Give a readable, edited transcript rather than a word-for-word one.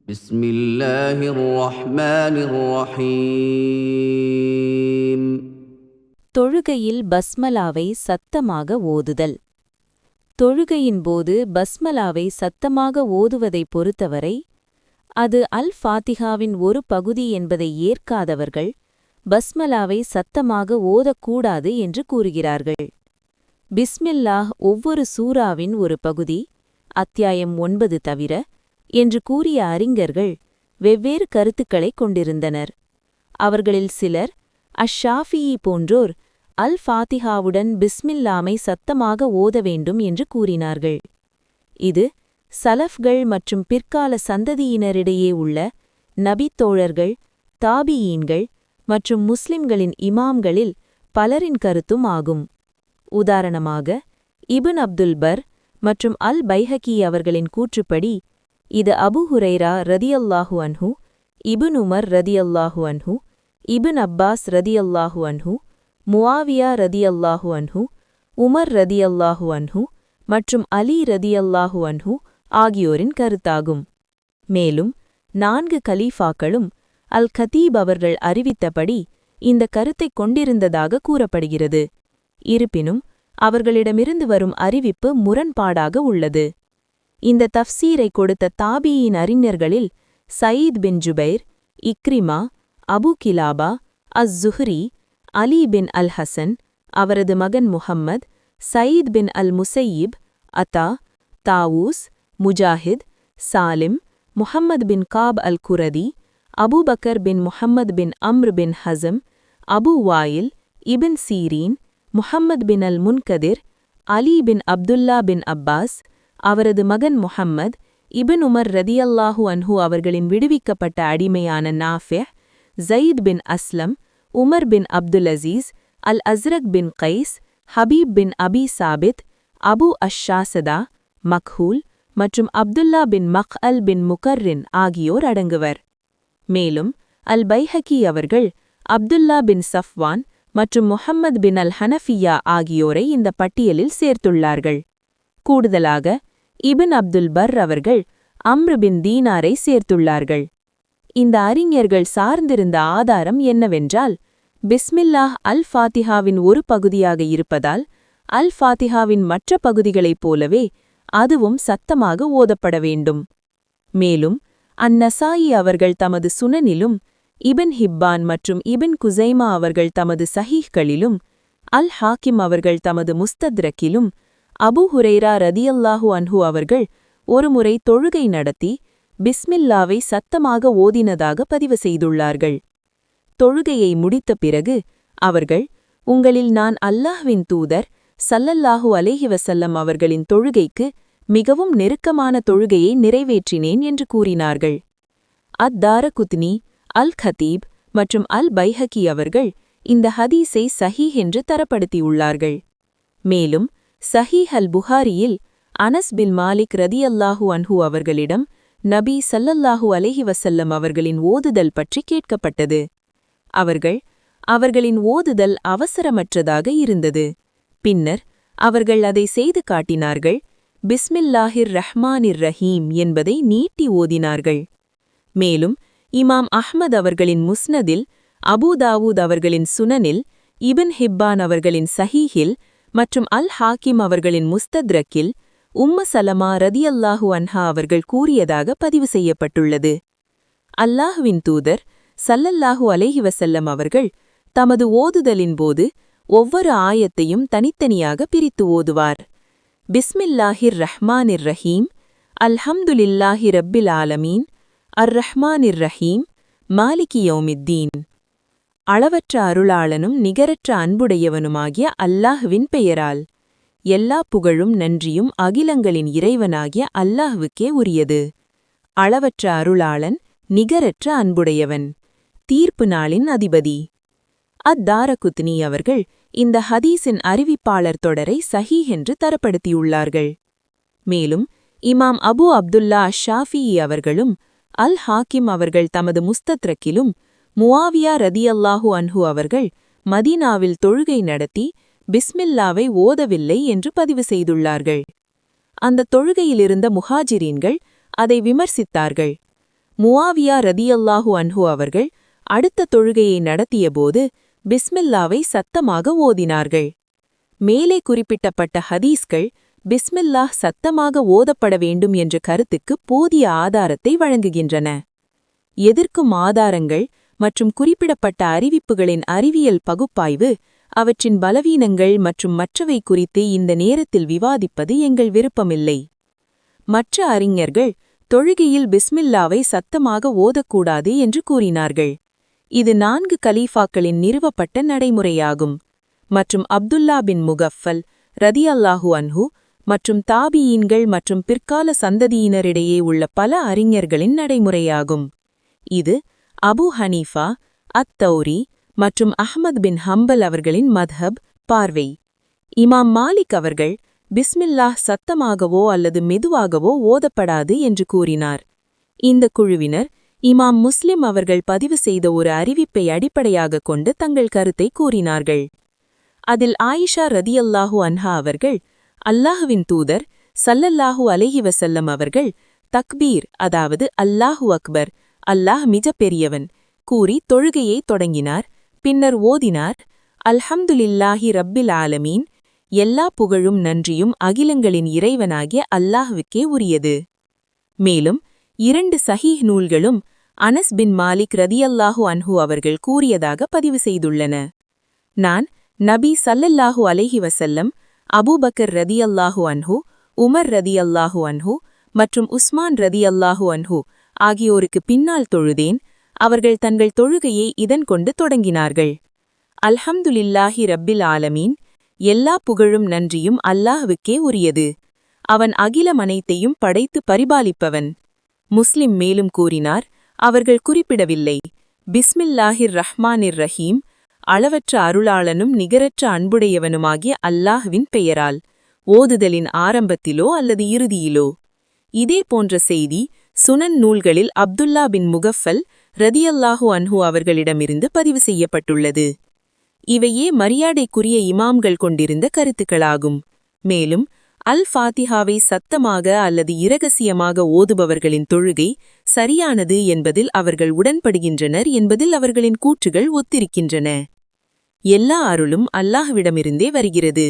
بسم الله الرحمن الرحيم. தொழுகையில் பஸ்மலாவை சத்தமாக ஓதுதல். தொழுகையின் போது பஸ்மலாவை சத்தமாக ஓதுவதைப் பொறுத்தவரை அது அல் ஃபாத்திஹாவின் ஒரு பகுதி என்பதை ஏற்காதவர்கள் பஸ்மலாவை சத்தமாக ஓதக்கூடாது என்று கூறுகிறார்கள். பிஸ்மில்லாஹ் ஒவ்வொரு சூராவின் ஒரு பகுதி, அத்தியாயம் 9 தவிர என்று கூறிய அறிஞர்கள் வெவ்வேறு கருத்துக்களைக் கொண்டிருந்தனர். அவர்களில் சிலர் அஷ்-ஷாஃபியி போன்றோர் அல் ஃபாத்திஹாவுடன் பிஸ்மில்லாமை சத்தமாக ஓத வேண்டும் என்று கூறினார்கள். இது சலஃப்கள் மற்றும் பிற்கால சந்ததியினரிடையே உள்ள நபித்தோழர்கள், தாபியீன்கள் மற்றும் முஸ்லிம்களின் இமாம்களில் பலரின் கருத்தும் ஆகும். உதாரணமாக இப்ன் அப்துல் பர் மற்றும் அல் பைஹகி அவர்களின் கூற்றுப்படி இது அபு ஹுரைரா ரதியல்லாஹு அன்ஹு, இப்ன் உமர் ரதியல்லாஹு அன்ஹு, இப்ன் அப்பாஸ் ரதியல்லாஹு அன்ஹு, முஆவியா ரதியல்லாஹு அன்ஹு, உமர் ரதியல்லாஹு அன்ஹு மற்றும் அலி ரதியல்லாஹு அன்ஹு ஆகியோரின் கருத்தாகும். மேலும் 4 கலீஃபாக்களும் அல் கதீப் அவர்கள் அறிவித்தபடி இந்த கருத்தைக் கொண்டிருந்ததாக கூறப்படுகிறது. இருப்பினும் அவர்களிடமிருந்து வரும் அறிவிப்பு முரண்பாடாக உள்ளது. இந்த தஃப்சீரை கொடுத்த தாபியின் அறிஞர்களில் Saeed bin Zubair, Ikrima, Abu கிலாபா, as-Zuhri, அலி பின் அல் ஹசன், அவரது மகன் முஹம்மத், சயீத் பின் அல் முஸையிப், அத்தா, தாவூஸ், முஜாஹித், சாலிம், முஹம்மத் பின் காப் அல் குரதி, அபூபக்கர் பின் முஹம்மத் பின் அம்ர் பின் ஹஸம், அபு வாயில், இபின் சீரீன், முஹம்மத் பின் அல் முன்கதிர், அலி பின் அப்துல்லா பின் அப்பாஸ், அவரது மகன் முஹம்மத், இபின் உமர் ரதியல்லாஹு அன்ஹு அவர்களின் விடுவிக்கப்பட்ட அடிமையான நாஃபிஹ், ஜயீத் பின் அஸ்லம், உமர் பின் அப்துல் அசீஸ், அல் அஸ்ரக் பின் கைஸ், ஹபீப் பின் அபி சாபித், அபு அஷ்-ஷாசதா, மக்ஹூல் மற்றும் அப்துல்லா பின் மக்அல் பின் முகர்ரின் ஆகியோர் அடங்குவர். மேலும் அல் பைஹகி அவர்கள் அப்துல்லா பின் சஃப்வான் மற்றும் முஹம்மத் பின் அல் ஹனஃபியா ஆகியோரை இந்த பட்டியலில் சேர்த்துள்ளார்கள். கூடுதலாக இபின் அப்துல் பர் அவர்கள் அம்ர் பின் தீனாரை சேர்த்துள்ளார்கள். இந்த அறிஞர்கள் சார்ந்திருந்த ஆதாரம் என்னவென்றால், பிஸ்மில்லாஹ் அல் ஃபாத்திஹாவின் ஒரு பகுதியாக இருப்பதால் அல் ஃபாத்திஹாவின் மற்ற பகுதிகளைப் போலவே அதுவும் சத்தமாக ஓதப்பட வேண்டும். மேலும் அந்நசாயி அவர்கள் தமது சுனனிலும், இபின் ஹிப்பான் மற்றும் இபின் குசைமா அவர்கள் தமது சஹீஹ்களிலும், அல் ஹாக்கிம் அவர்கள் தமது முஸ்தத்ரக்கிலும், அபு ஹுரைரா ரதியல்லாஹு அன்ஹு அவர்கள் ஒருமுறை தொழுகை நடத்தி பிஸ்மில்லாவை சத்தமாக ஓதினதாக பதிவு செய்துள்ளார்கள். தொழுகையை முடித்த பிறகு அவர்கள், உங்களில் நான் அல்லாஹ்வின் தூதர் ஸல்லல்லாஹு அலைஹி வஸல்லம் அவர்களின் தொழுகைக்கு மிகவும் நெருக்கமான தொழுகையை நிறைவேற்றினேன் என்று கூறினார்கள். அத்-தாரகுத்னி, அல் கதீப் மற்றும் அல் பைஹகி அவர்கள் இந்த ஹதீஸை சஹீஹ் என்று தரப்படுத்தியுள்ளார்கள். மேலும் சஹீஹ் அல் புகாரியில் அனஸ் பின் மாலிக் ரதியல்லாஹு அன்ஹு அவர்களிடம் நபி ஸல்லல்லாஹு அலைஹி வஸல்லம் அவர்களின் ஓதுதல் பற்றி கேட்கப்பட்டது. அவர்களின் ஓதுதல் அவசரமற்றதாக இருந்தது. பின்னர் அவர்கள் அதை செய்து காட்டினார்கள். பிஸ்மில்லாஹிர் ரஹ்மானிர் ரஹீம் என்பதை நீட்டி ஓதினார்கள். மேலும் இமாம் அஹ்மத் அவர்களின் முஸ்னதில், அபூ தாவூத் அவர்களின் சுனனில், இபின் ஹிப்பான் அவர்களின் சஹீஹில் மற்றும் அல் ஹாக்கிம் அவர்களின் முஸ்தத்ரக்கில் உம்மு சலமா ரதியல்லாஹு அன்ஹா அவர்கள் கூறியதாக பதிவு செய்யப்பட்டுள்ளது. அல்லாஹ்வின் தூதர் ஸல்லல்லாஹு அலைஹி வஸல்லம் அவர்கள் தமது ஓதுதலின் போது ஒவ்வொரு ஆயத்தையும் தனித்தனியாக பிரித்து ஓதுவார். பிஸ்மில்லாஹிர் ரஹ்மானிர் ரஹீம், அல்ஹம்துலில்லாஹி ரப்பில் ஆலமீன், அர்-ரஹ்மானிர் ரஹீம், மாலிகி யௌமித்தீன். அளவற்ற அருளாளனும் நிகரற்ற அன்புடையவனுமாகிய அல்லாஹ்வின் பெயரால். எல்லா புகழும் நன்றியும் அகிலங்களின் இறைவனாகிய அல்லாஹ்வுக்கே உரியது. அளவற்ற அருளாளன், நிகரற்ற அன்புடையவன், தீர்ப்பு நாளின் அதிபதி. அத்-தாரகுத்னி அவர்கள் இந்த ஹதீஸின் அறிவிப்பாளர் தொடரை சஹீஹ் என்று தரப்படுத்தியுள்ளார்கள். மேலும் இமாம் அபு அப்துல்லா அஷ்-ஷாஃபியி அவர்களும், அல் ஹாக்கிம் அவர்கள் தமது முஸ்தத்ரக்கிலும், முஆவியா ரதியல்லாஹு அன்ஹு அவர்கள் மதீனாவில் தொழுகை நடத்தி பிஸ்மில்லாவை ஓதவில்லை என்று பதிவு செய்துள்ளார்கள். அந்த தொழுகையிலிருந்த முஹாஜிரீன்கள் அதை விமர்சித்தார்கள். முஆவியா ரதியல்லாஹு அன்ஹு அவர்கள் அடுத்த தொழுகையை நடத்தியபோது பிஸ்மில்லாவை சத்தமாக ஓதினார்கள். மேலே குறிப்பிட்டப்பட்ட ஹதீஸ்கள் பிஸ்மில்லாஹ் சத்தமாக ஓதப்பட வேண்டும் என்ற கருத்துக்கு போதிய ஆதாரத்தை வழங்குகின்றன. எதிர்க்கும் ஆதாரங்கள் மற்றும் குறிப்பிடப்பட்ட அறிவிப்புகளின் அறிவியல் பகுப்பாய்வு, அவற்றின் பலவீனங்கள் மற்றும் மற்றவை குறித்து இந்த நேரத்தில் விவாதிப்பது எங்கள் விருப்பமில்லை. மற்ற அறிஞர்கள் தொழுகையில் பிஸ்மில்லாவை சத்தமாக ஓதக்கூடாது என்று கூறினார்கள். இது 4 கலீஃபாக்களின் நிறுவப்பட்ட நடைமுறையாகும் மற்றும் அப்துல்லா பின் முகஃபல் ரதியல்லாஹு அன்ஹு மற்றும் தாபியீன்கள் மற்றும் பிற்கால சந்ததியினரிடையே உள்ள பல அறிஞர்களின் நடைமுறையாகும். இது அபு ஹனீஃபா, அத்-தௌரி மற்றும் அஹ்மத் பின் ஹம்பல் அவர்களின் மத்ஹப் பார்வை. இமாம் மாலிக் அவர்கள் பிஸ்மில்லாஹ் சத்தமாகவோ அல்லது மெதுவாகவோ ஓதப்படாது என்று கூறினார். இந்த குழுவினர் இமாம் முஸ்லிம் அவர்கள் பதிவு செய்த ஒரு அறிவிப்பை அடிப்படையாகக் கொண்டு தங்கள் கருத்தை கூறினார்கள். அதில் ஆயிஷா ரதியல்லாஹு அன்ஹா அவர்கள், அல்லாஹுவின் தூதர் ஸல்லல்லாஹு அலைஹி வஸல்லம் அவர்கள் தக்பீர், அதாவது அல்லாஹு அக்பர், அல்லாஹ் மிக பெரியவன் கூறி தொழுகையை தொடங்கினார். பின்னர் ஓதினார், அல்ஹம்துலில்லாஹி ரப்பில் ஆலமீன், எல்லா புகழும் நன்றியும் அகிலங்களின் இறைவனாகிய அல்லாஹ்வுக்கே உரியது. மேலும் 2 சஹீஹ் நூல்களும் அனஸ் பின் மாலிக் ரதியல்லாஹு அன்ஹு அவர்கள் கூறியதாக பதிவு செய்துள்ளன. நான் நபி ஸல்லல்லாஹு அலைஹி வஸல்லம், அபூபக்கர் ரதியல்லாஹு அன்ஹு, உமர் ரதியல்லாஹு அன்ஹு மற்றும் உஸ்மான் ரதியல்லாஹு அன்ஹு ஆகியோருக்கு பின்னால் தொழுதேன். அவர்கள் தங்கள் தொழுகையை இதன் கொண்டு தொடங்கினார்கள். அல்ஹம்துலில்லாஹி ரப்பில் ஆலமீன், எல்லா புகழும் நன்றியும் அல்லாஹ்வுக்கே உரியது. அவன் அகிலம் அனைத்தையும் படைத்து பரிபாலிப்பவன். முஸ்லிம் மேலும் கூறினார், அவர்கள் குறிப்பிடவில்லை, பிஸ்மில்லாஹிர் ரஹ்மானிர் ரஹீம், அளவற்ற அருளாளனும் நிகரற்ற அன்புடையவனுமாகிய அல்லாஹ்வின் பெயரால், ஓதுதலின் ஆரம்பத்திலோ அல்லது இறுதியிலோ. இதே போன்ற செய்தி சுனன் நூல்களில் அப்துல்லா பின் முகஃபல் ரதியல்லாஹு அன்ஹு அவர்களிடமிருந்து பதிவு செய்யப்பட்டுள்ளது. இவையே மரியாதைக்குரிய இமாம்கள் கொண்டிருந்த கருத்துக்களாகும். மேலும் அல் ஃபாத்திஹாவை சத்தமாக அல்லது இரகசியமாக ஓதுபவர்களின் தொழுகை சரியானது என்பதில் அவர்கள் உடன்படுகின்றனர் என்பதில் அவர்களின் கூற்றுகள் ஒத்திருக்கின்றன. எல்லா அருளும் அல்லாஹ்விடமிருந்தே வருகிறது.